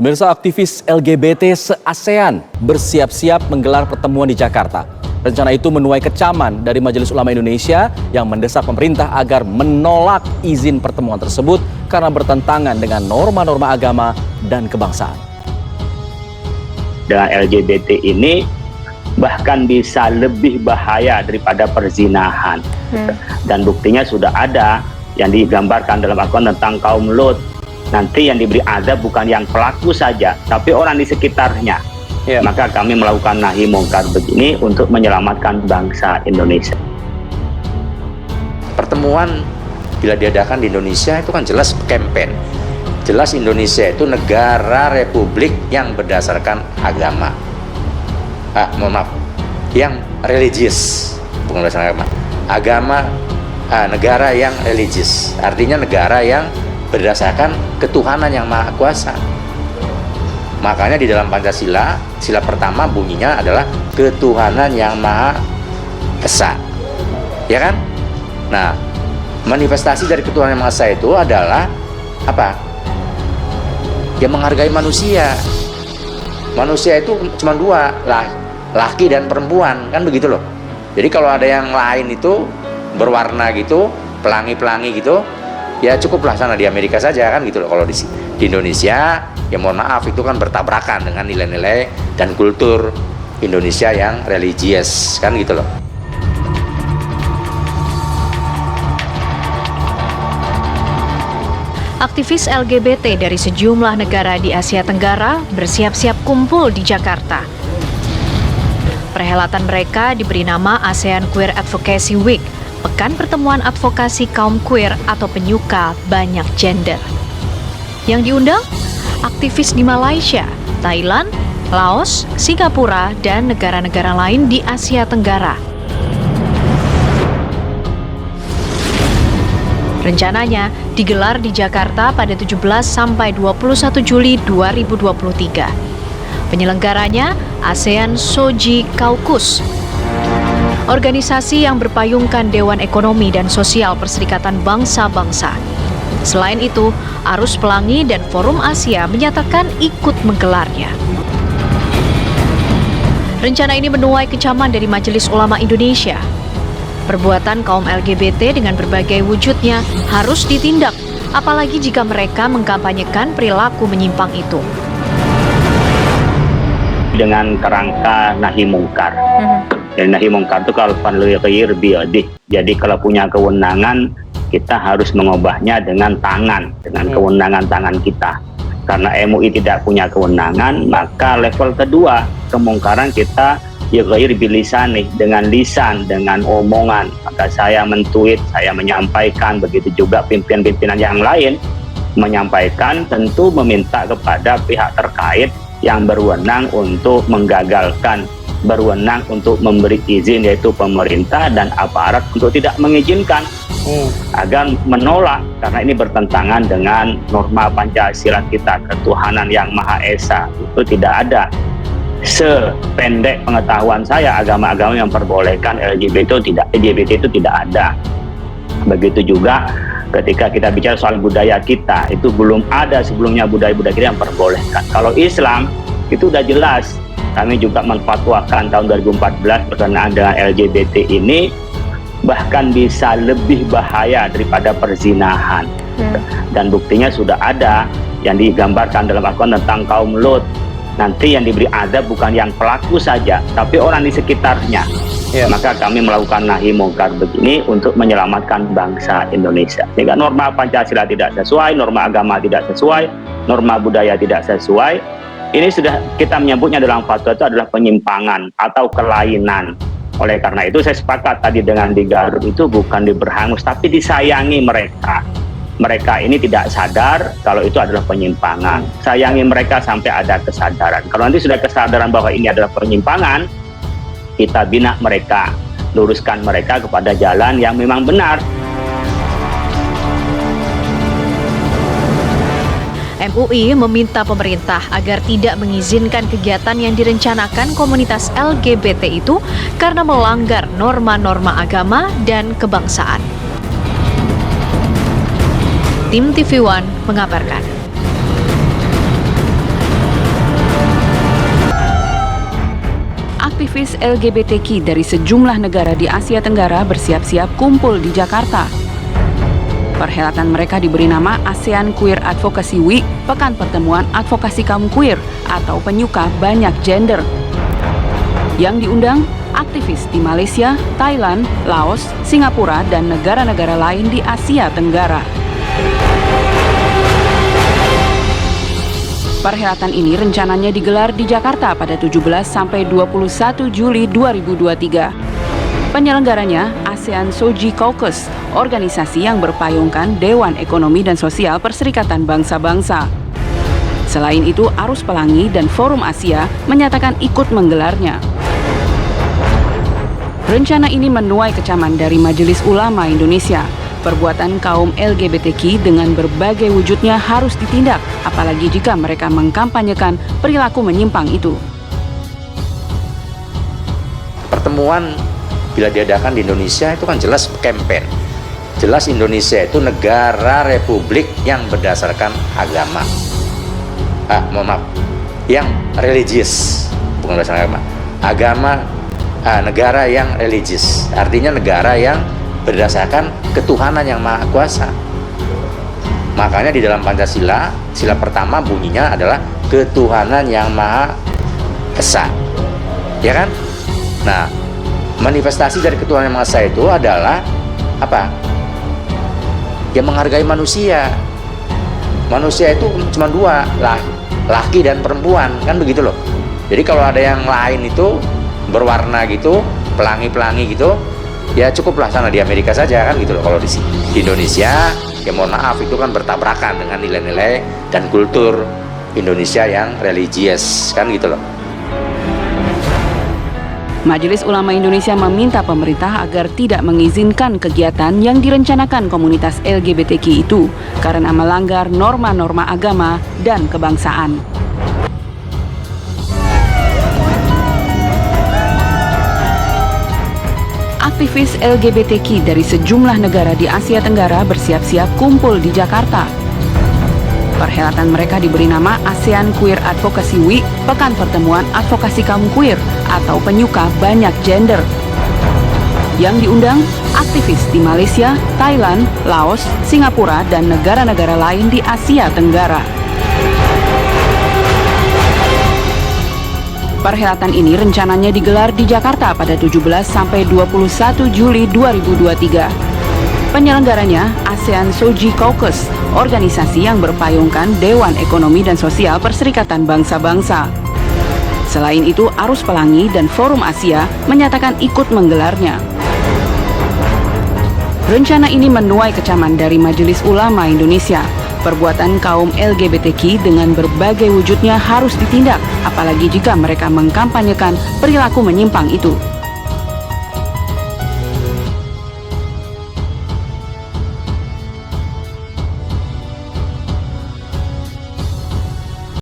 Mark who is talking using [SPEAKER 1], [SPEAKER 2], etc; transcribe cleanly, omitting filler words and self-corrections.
[SPEAKER 1] Pemirsa, aktivis LGBT se-ASEAN bersiap-siap menggelar pertemuan di Jakarta. Rencana itu menuai kecaman dari Majelis Ulama Indonesia yang mendesak pemerintah agar menolak izin pertemuan tersebut karena bertentangan dengan norma-norma agama dan kebangsaan.
[SPEAKER 2] Dengan LGBT ini bahkan bisa lebih bahaya daripada perzinahan. Dan buktinya sudah ada yang digambarkan dalam Al-Quran tentang kaum Lot. Nanti yang diberi azab bukan yang pelaku saja, tapi orang di sekitarnya. Maka kami melakukan nahi mungkar begini untuk menyelamatkan bangsa Indonesia.
[SPEAKER 3] Pertemuan bila diadakan di Indonesia itu kan jelas campaign. Jelas Indonesia itu negara republik yang berdasarkan agama. Mohon maaf, yang religius, bukan berdasarkan agama. Agama, negara yang religius, artinya negara yang berdasarkan ketuhanan yang maha kuasa. Makanya di dalam Pancasila, sila pertama bunyinya adalah ketuhanan yang maha esa, ya kan? Nah, manifestasi dari ketuhanan yang maha esa itu adalah apa? Ya menghargai manusia. Manusia itu cuma dua, laki dan perempuan, kan begitu loh. Jadi kalau ada yang lain itu berwarna gitu, pelangi-pelangi gitu, ya cukuplah sana di Amerika saja kan gitu loh. Kalau di Indonesia ya mohon maaf itu kan bertabrakan dengan nilai-nilai dan kultur Indonesia yang religius kan gitu loh.
[SPEAKER 4] Aktivis LGBT dari sejumlah negara di Asia Tenggara bersiap-siap kumpul di Jakarta. Perhelatan mereka diberi nama ASEAN Queer Advocacy Week, Pekan Pertemuan Advokasi Kaum Queer atau penyuka banyak gender. Yang diundang, aktivis di Malaysia, Thailand, Laos, Singapura, dan negara-negara lain di Asia Tenggara. Rencananya digelar di Jakarta pada 17 sampai 21 Juli 2023. Penyelenggaranya ASEAN Shoji Caucus, organisasi yang berpayungkan Dewan Ekonomi dan Sosial Perserikatan Bangsa-Bangsa. Selain itu, Arus Pelangi dan Forum Asia menyatakan ikut menggelarnya. Rencana ini menuai kecaman dari Majelis Ulama Indonesia. Perbuatan kaum LGBT dengan berbagai wujudnya harus ditindak, apalagi jika mereka mengkampanyekan perilaku menyimpang itu.
[SPEAKER 2] Dengan kerangka nahi mungkar. Dan nahi mungkar itu kalau fanluyir biadih. Jadi kalau punya kewenangan, kita harus mengubahnya dengan tangan, dengan kewenangan tangan kita. Karena MUI tidak punya kewenangan, maka level kedua kemungkaran kita yaghair bilisani, dengan lisan, dengan omongan. Maka saya men-tweet, saya menyampaikan, begitu juga pimpinan-pimpinan yang lain menyampaikan, tentu meminta kepada pihak terkait yang berwenang untuk menggagalkan, berwenang untuk memberi izin, yaitu pemerintah dan aparat, untuk tidak mengizinkan, agar menolak, karena ini bertentangan dengan norma Pancasila kita, ketuhanan yang Maha Esa. Itu tidak ada. Sependek pengetahuan saya, agama-agama yang memperbolehkan LGBT itu tidak ada. Begitu juga ketika kita bicara soal budaya kita, itu belum ada sebelumnya budaya-budaya kita yang memperbolehkan. Kalau Islam itu udah jelas. Kami juga menfatwakan tahun 2014 berkenaan dengan LGBT ini bahkan bisa lebih bahaya daripada perzinahan. Dan buktinya sudah ada yang digambarkan dalam Al-Quran tentang kaum Lot. Nanti yang diberi azab bukan yang pelaku saja, tapi orang di sekitarnya. Maka kami melakukan nahi mungkar begini untuk menyelamatkan bangsa Indonesia. Sehingga norma Pancasila tidak sesuai, norma agama tidak sesuai, norma budaya tidak sesuai. Ini sudah kita menyebutnya dalam fatwa itu adalah penyimpangan atau kelainan. Oleh karena itu saya sepakat tadi dengan di Garut itu bukan diberhangus, tapi disayangi mereka. Mereka ini tidak sadar kalau itu adalah penyimpangan. Sayangi mereka sampai ada kesadaran. Kalau nanti sudah kesadaran bahwa ini adalah penyimpangan, kita bina mereka, luruskan mereka kepada jalan yang memang benar.
[SPEAKER 4] MUI meminta pemerintah agar tidak mengizinkan kegiatan yang direncanakan komunitas LGBT itu karena melanggar norma-norma agama dan kebangsaan. Tim TV One mengabarkan.
[SPEAKER 5] Aktivis LGBTQ dari sejumlah negara di Asia Tenggara bersiap-siap kumpul di Jakarta. Perhelatan mereka diberi nama ASEAN Queer Advocacy Week, Pekan Pertemuan Advokasi Kaum Queer atau penyuka banyak gender. Yang diundang aktivis di Malaysia, Thailand, Laos, Singapura, dan negara-negara lain di Asia Tenggara. Perhelatan ini rencananya digelar di Jakarta pada 17 sampai 21 Juli 2023. Penyelenggaranya ASEAN Soji Caucus, organisasi yang berpayungkan Dewan Ekonomi dan Sosial Perserikatan Bangsa-Bangsa. Selain itu, Arus Pelangi dan Forum Asia menyatakan ikut menggelarnya. Rencana ini menuai kecaman dari Majelis Ulama Indonesia. Perbuatan kaum LGBTQ dengan berbagai wujudnya harus ditindak, apalagi jika mereka mengkampanyekan perilaku menyimpang itu.
[SPEAKER 3] Pertemuan bila diadakan di Indonesia itu kan jelas campaign. Jelas Indonesia itu negara republik yang berdasarkan agama. Yang religius, bukan berdasarkan agama. Negara yang religius, artinya negara yang berdasarkan ketuhanan yang maha kuasa. Makanya di dalam Pancasila, sila pertama bunyinya adalah ketuhanan yang maha esa, ya kan? Nah, manifestasi dari ketuhanan yang maha esa itu adalah apa? Ya menghargai manusia. Manusia itu cuma dua, laki dan perempuan, kan begitu loh. Jadi kalau ada yang lain itu berwarna gitu, pelangi-pelangi gitu, ya cukuplah sana di Amerika saja kan gitu loh. Kalau di Indonesia, ya mohon maaf itu kan bertabrakan dengan nilai-nilai dan kultur Indonesia yang religius kan gitu loh.
[SPEAKER 5] Majelis Ulama Indonesia meminta pemerintah agar tidak mengizinkan kegiatan yang direncanakan komunitas LGBTQ itu karena melanggar norma-norma agama dan kebangsaan. Aktivis LGBTQ dari sejumlah negara di Asia Tenggara bersiap-siap kumpul di Jakarta. Perhelatan mereka diberi nama ASEAN Queer Advocacy Week, Pekan Pertemuan Advokasi Kaum Queer atau penyuka banyak gender. Yang diundang aktivis di Malaysia, Thailand, Laos, Singapura, dan negara-negara lain di Asia Tenggara. Perhelatan ini rencananya digelar di Jakarta pada 17 sampai 21 Juli 2023. Penyelenggaranya ASEAN Soji Caucus, organisasi yang berpayungkan Dewan Ekonomi dan Sosial Perserikatan Bangsa-Bangsa. Selain itu, Arus Pelangi dan Forum Asia menyatakan ikut menggelarnya. Rencana ini menuai kecaman dari Majelis Ulama Indonesia. Perbuatan kaum LGBTQ dengan berbagai wujudnya harus ditindak, apalagi jika mereka mengkampanyekan perilaku menyimpang itu.